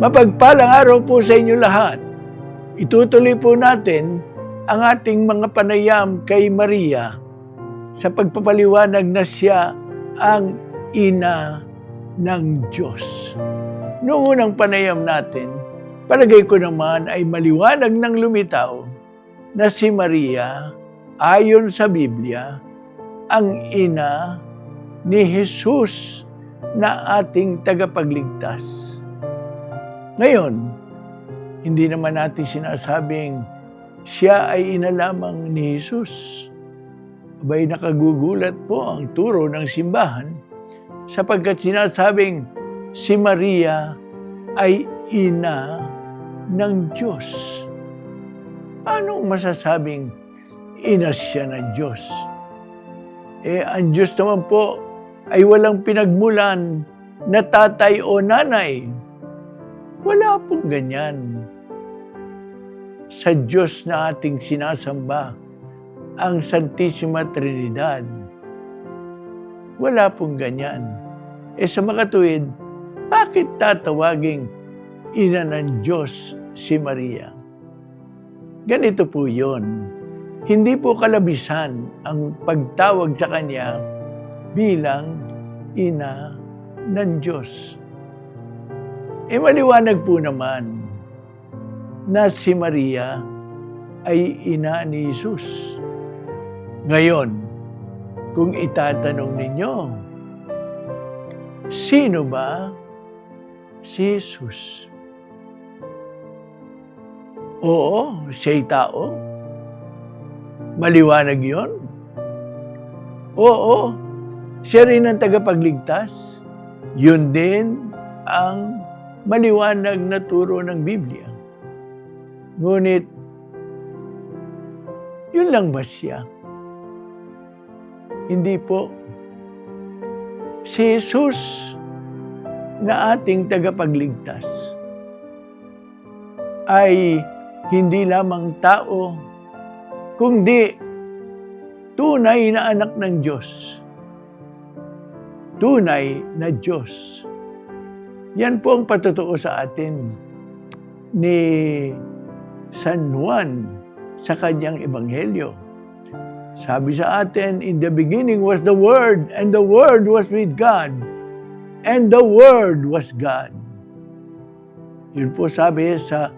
Mapagpalang araw po sa inyo lahat. Itutuloy po natin ang ating mga panayam kay Maria sa pagpapaliwanag na siya ang ina ng Diyos. Noong unang panayam natin, palagay ko naman ay maliwanag ng lumitaw na si Maria, ayon sa Biblia, ang ina ni Jesus na ating tagapagligtas. Ngayon, hindi naman natin sinasabing siya ay ina lamang ni Jesus. Abay, nakagugulat po ang turo ng simbahan sapagkat sinasabing si Maria ay ina ng Diyos. Paano masasabing ina siya ng Diyos? Ang Diyos naman po ay walang pinagmulan na tatay o nanay. Wala pong ganyan. Sa Diyos na ating sinasamba, ang Santissima Trinidad, wala pong ganyan. Sa makatuwid, bakit tatawaging ina ng Diyos si Maria? Ganito po yun. Hindi po kalabisan ang pagtawag sa kanya bilang ina ng Diyos. Maliwanag po naman na si Maria ay ina ni Jesus. Ngayon, kung itatanong ninyo, sino ba si Jesus? Oo, siya'y tao. Maliwanag yon. Oo, siya rin ang tagapagligtas. Yun din ang maliwanag na turo ng Biblia. Ngunit, yun lang ba siya? Hindi po. Si Jesus na ating tagapagligtas ay hindi lamang tao, kundi tunay na anak ng Diyos. Tunay na Diyos. Yan po ang patotoo sa atin ni San Juan sa kanyang ebanghelyo. Sabi sa atin, in the beginning was the Word, and the Word was with God, and the Word was God. Yun po sabi sa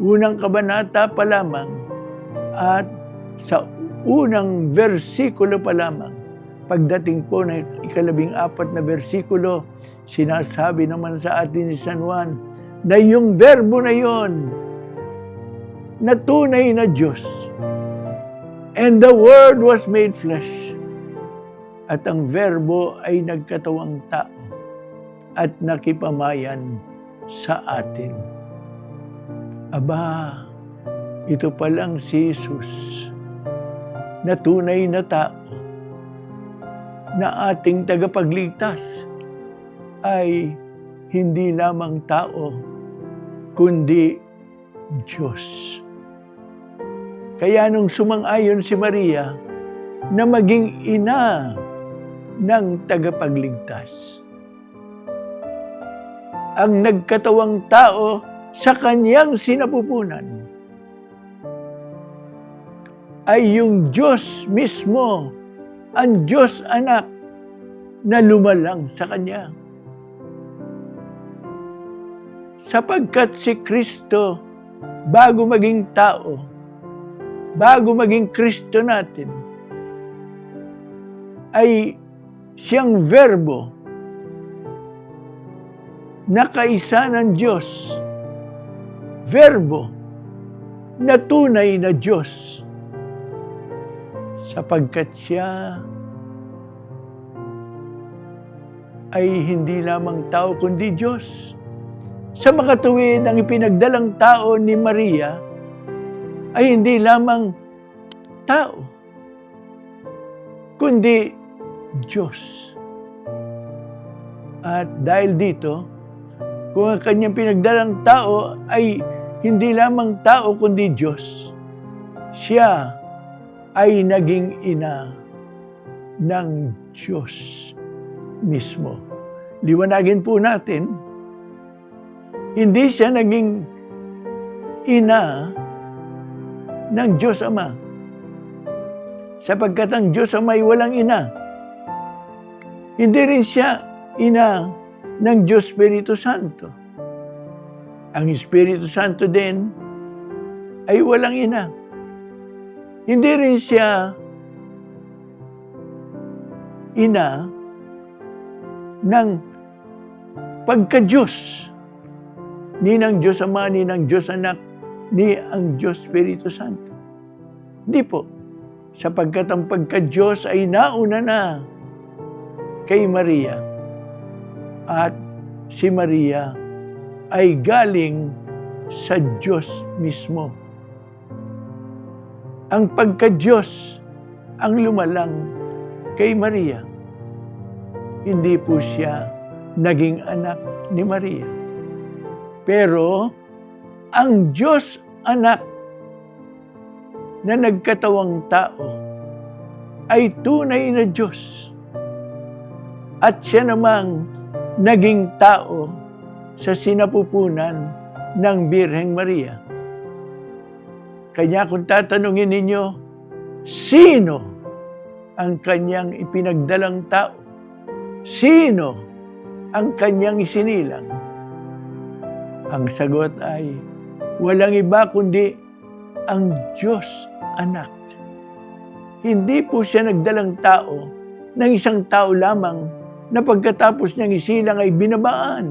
unang kabanata pa lamang at sa unang versikulo pa lamang. Pagdating po ng 14 na versikulo, sinasabi naman sa atin ni San Juan na yung verbo na yon na tunay na Diyos. And the Word was made flesh. At ang verbo ay nagkatawang tao at nakipamayan sa atin. Aba, ito palang si Jesus na tunay na tao na ating tagapagligtas ay hindi lamang tao, kundi Diyos. Kaya nung sumang-ayon si Maria na maging ina ng tagapagligtas, ang nagkatawang tao sa kanyang sinapupunan ay yung Diyos mismo, ang Diyos anak na lumalang sa kanya. Sapagkat si Kristo, bago maging tao, bago maging Kristo natin, ay siyang verbo na kaisa ng Diyos. Verbo na tunay na Diyos. Sapagkat siya ay hindi lamang tao kundi Diyos. Sa makatuwid, ang ipinagdalang tao ni Maria ay hindi lamang tao, kundi Diyos. At dahil dito, kung ang kanyang pinagdalang tao ay hindi lamang tao kundi Diyos, siya ay naging ina ng Diyos mismo. Liwanagin po natin, Hindi siya naging ina ng Diyos Ama. Sapagkat ang Diyos Ama ay walang ina. Hindi rin siya ina ng Diyos Espiritu Santo. Ang Espiritu Santo din ay walang ina. Hindi rin siya ina ng pagka-Diyos, ni ng Diyos Ama, ni ng Diyos Anak, ni ang Diyos Espiritu Santo. Hindi po, sapagkat ang pagka-Diyos ay nauna na kay Maria at si Maria ay galing sa Diyos mismo. Ang pagka-Diyos ang lumalang kay Maria. Hindi po siya naging anak ni Maria. Pero ang Diyos Anak na nagkatawang tao ay tunay na Diyos. At siya namang naging tao sa sinapupunan ng Birheng Maria. Kanya kung tatanungin ninyo, sino ang kanyang ipinagdalang tao? Sino ang kanyang isinilang? Ang sagot ay, walang iba kundi ang Diyos Anak. Hindi po siya nagdalang tao ng isang tao lamang na pagkatapos niyang isilang ay binabaan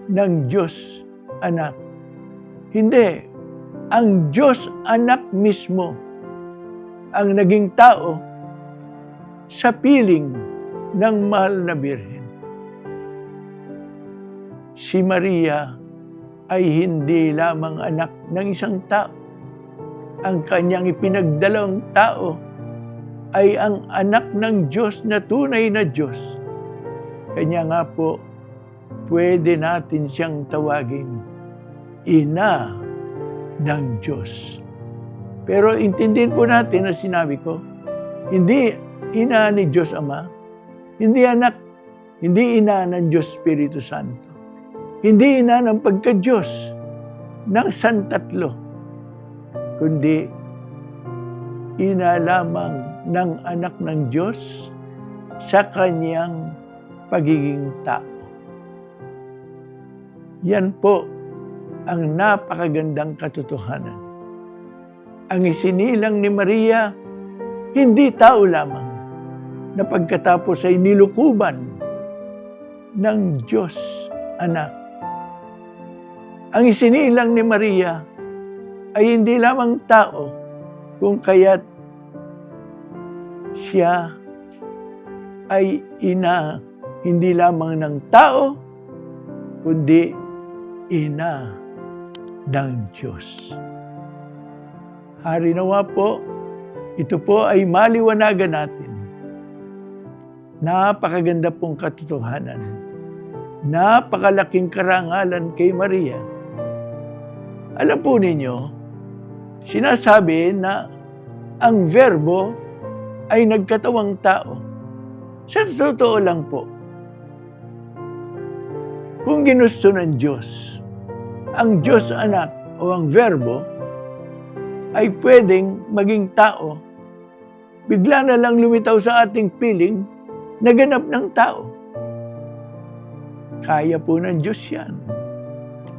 ng Diyos Anak. Hindi. Ang Diyos Anak mismo ang naging tao sa piling ng mahal na Birhen. Si Maria ay hindi lamang anak ng isang tao. Ang kanyang ipinagdalang tao ay ang anak ng Diyos na tunay na Diyos. Kanya nga po, pwede natin siyang tawagin ina ng Diyos. Pero intindihin po natin na sinabi ko, hindi ina ni Diyos Ama, hindi anak, hindi ina ng Diyos Espiritu Santo, hindi ina ng pagka-Diyos ng Santatlo, kundi ina lamang ng anak ng Diyos sa kanyang pagiging tao. Yan po ang napakagandang katotohanan. Ang isinilang ni Maria, hindi tao lamang, na pagkatapos ay nilukuban ng Diyos Anak. Ang isinilang ni Maria ay hindi lamang tao, kung kaya't siya ay ina hindi lamang ng tao, kundi ina ng Diyos. Hari nawa po, ito po ay maliwanagan natin. Napakaganda pong katotohanan. Napakalaking karangalan kay Maria. Alam po ninyo, sinasabi na ang verbo ay nagkatawang tao. Sa totoo lang po, kung ginusto ng Diyos, ang Diyos Anak o ang verbo ay pwedeng maging tao, bigla na lang lumitaw sa ating piling na ganap ng tao. Kaya po ng Diyos yan,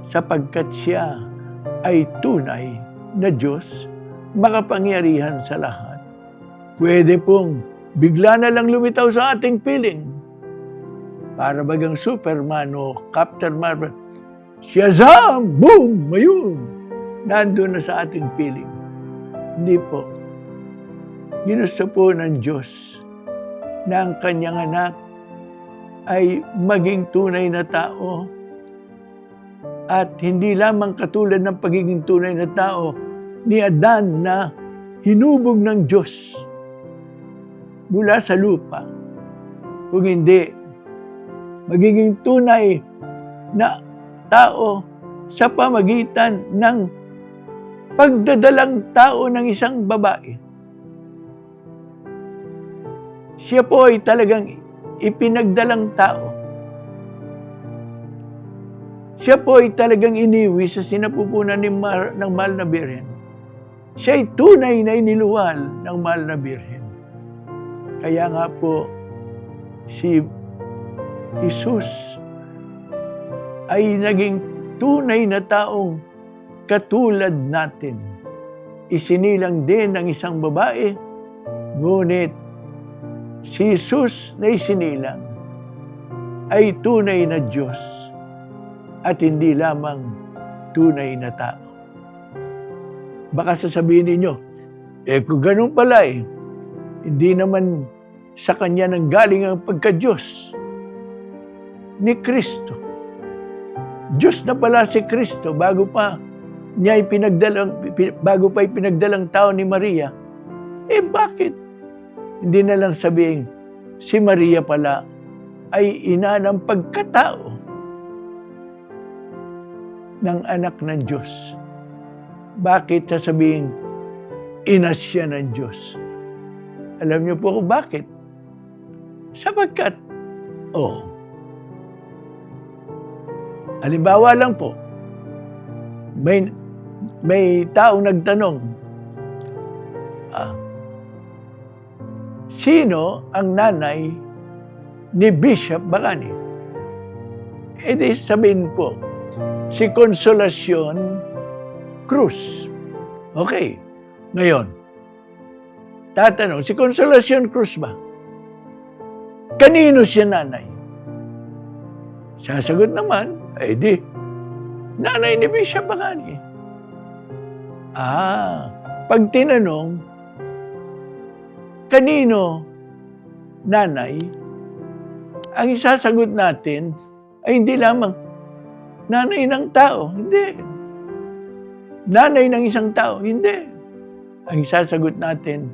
sapagkat siya ay tunay na Diyos, makapangyarihan sa lahat. Pwede pong bigla na lang lumitaw sa ating piling, para bagang Superman o Captain Marvel, Shazam! Boom! Mayun! Nandun na sa ating piling. Hindi po. Ginusto po ng Diyos na ang kanyang anak ay maging tunay na tao at hindi lamang katulad ng pagiging tunay na tao ni Adan na hinubog ng Diyos mula sa lupa. Kung hindi, magiging tunay na tao sa pamagitan ng pagdadalang tao ng isang babae. Siya po ay talagang ipinagdalang tao. Siya po ay talagang iniwi sa sinapupunan ng mahal na Birhen. Siya ay tunay na iniluwal ng mahal na Birhen. Kaya nga po, si Jesus ay naging tunay na taong katulad natin. Isinilang din ng isang babae, ngunit si Jesus na isinilang ay tunay na Diyos at hindi lamang tunay na tao. Baka sasabihin ninyo, kung ganun pala hindi naman sa Kanya nanggaling ang pagka-Diyos ni Kristo. Diyos na pala si Kristo bago pa ipinagdalang tao ni Maria. Bakit? Hindi na lang sabihin, si Maria pala ay ina ng pagkatao ng anak ng Diyos. Bakit sasabihin, ina siya ng Diyos? Alam niyo po kung bakit? Sapagkat, halimbawa lang po, may taong nagtanong, sino ang nanay ni Bishop Bacani? Di sabihin po, si Consolacion Cruz. Okay, ngayon, tatanong, si Consolacion Cruz ba? Kanino siya nanay? Sasagot naman, nanay ni Bishop Bacani. Pag tinanong, kanino nanay, ang isasagot natin ay hindi lamang nanay ng tao. Hindi. Nanay ng isang tao. Hindi. Ang isasagot natin,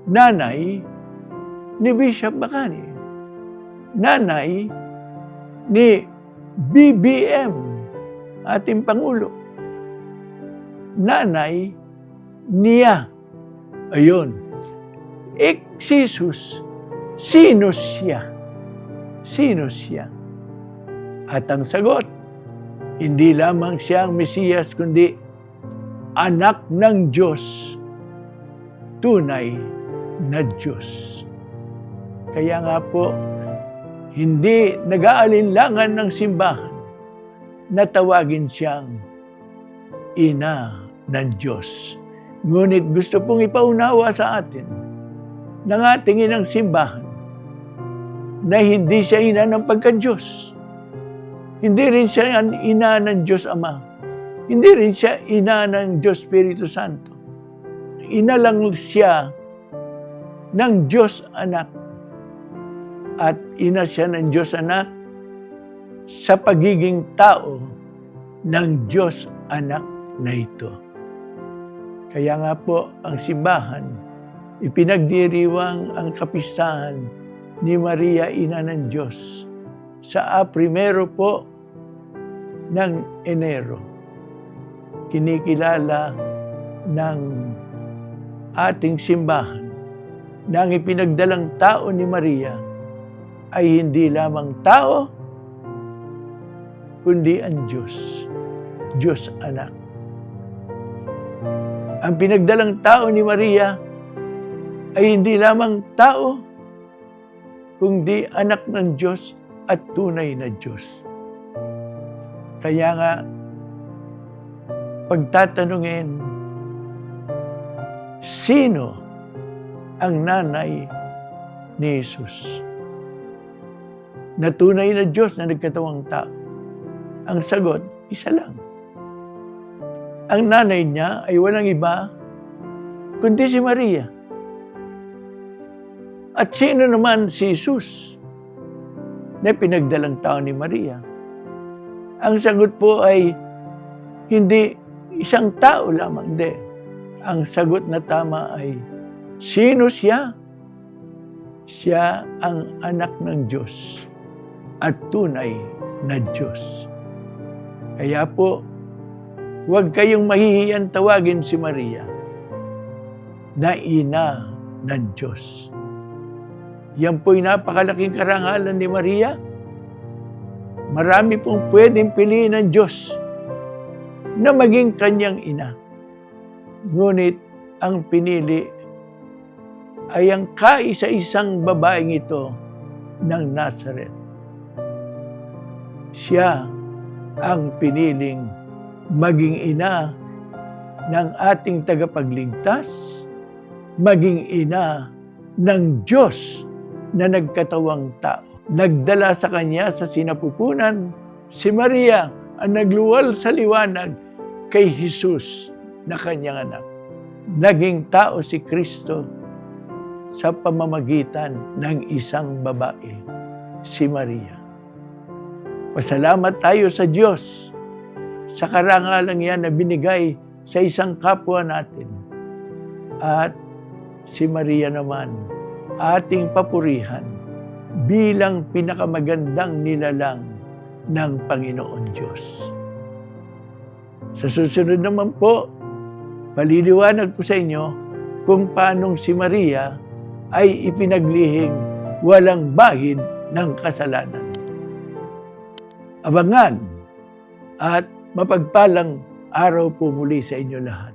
nanay ni Bishop Bacani. Nanay ni BBM, ating Pangulo. Nanay niya. Ayun. Si Jesus, sino siya? Sino siya? At ang sagot, hindi lamang siya ang Mesiyas, kundi anak ng Diyos, tunay na Diyos. Kaya nga po, hindi nag-aalinlangan ng simbahan na tawagin siyang ina ng Diyos. Ngunit gusto pong ipaunawa sa atin ng ating inang simbahan na hindi siya ina ng pagka-Diyos. Hindi rin siya ina ng Diyos Ama. Hindi rin siya ina ng Diyos Espiritu Santo. Ina lang siya ng Diyos Anak. At ina siya ng Diyos Anak sa pagiging tao ng Diyos Anak na ito. Kaya nga po ang simbahan, ipinagdiriwang ang kapistahan ni Maria, Ina ng Diyos, sa 1 po ng Enero. Kinikilala ng ating simbahan na ang ipinagdalang tao ni Maria ay hindi lamang tao, kundi ang Diyos, Diyos Anak. Ang pinagdalang tao ni Maria ay hindi lamang tao, kundi anak ng Diyos at tunay na Diyos. Kaya nga, pagtatanungin, sino ang nanay ni Jesus? Na tunay na Diyos na nagkatawang tao. Ang sagot, isa lang. Ang nanay niya ay walang iba, kundi si Maria. At sino naman si Jesus na pinagdalang tao ni Maria? Ang sagot po ay hindi isang tao lamang. Hindi. Ang sagot na tama ay, sino siya? Siya ang anak ng Diyos at tunay na Diyos. Kaya po, huwag kayong mahihiyan tawagin si Maria na ina ng Diyos. Yan po'y napakalaking karangalan ni Maria Marami pong pwedeng piliin ng Diyos na maging kanyang ina. Ngunit ang pinili ay ang kaisa-isang babaeng ito ng Nazareth. Siya ang piniling maging ina ng ating tagapagligtas, maging ina ng Diyos na nagkatawang tao. Nagdala sa kanya sa sinapupunan si Maria ang nagluwal sa liwanag kay Jesus na kanyang anak. Naging tao si Kristo sa pamamagitan ng isang babae, si Maria. Pasalamat tayo sa Diyos sa karangalan yan na binigay sa isang kapwa natin. At si Maria naman, ating papurihan bilang pinakamagandang nilalang ng Panginoon Diyos. Sa susunod naman po, paliliwanag ko sa inyo kung paanong si Maria ay ipinaglihing walang bahid ng kasalanan. Abangan at mapagpalang araw po muli sa inyo lahat.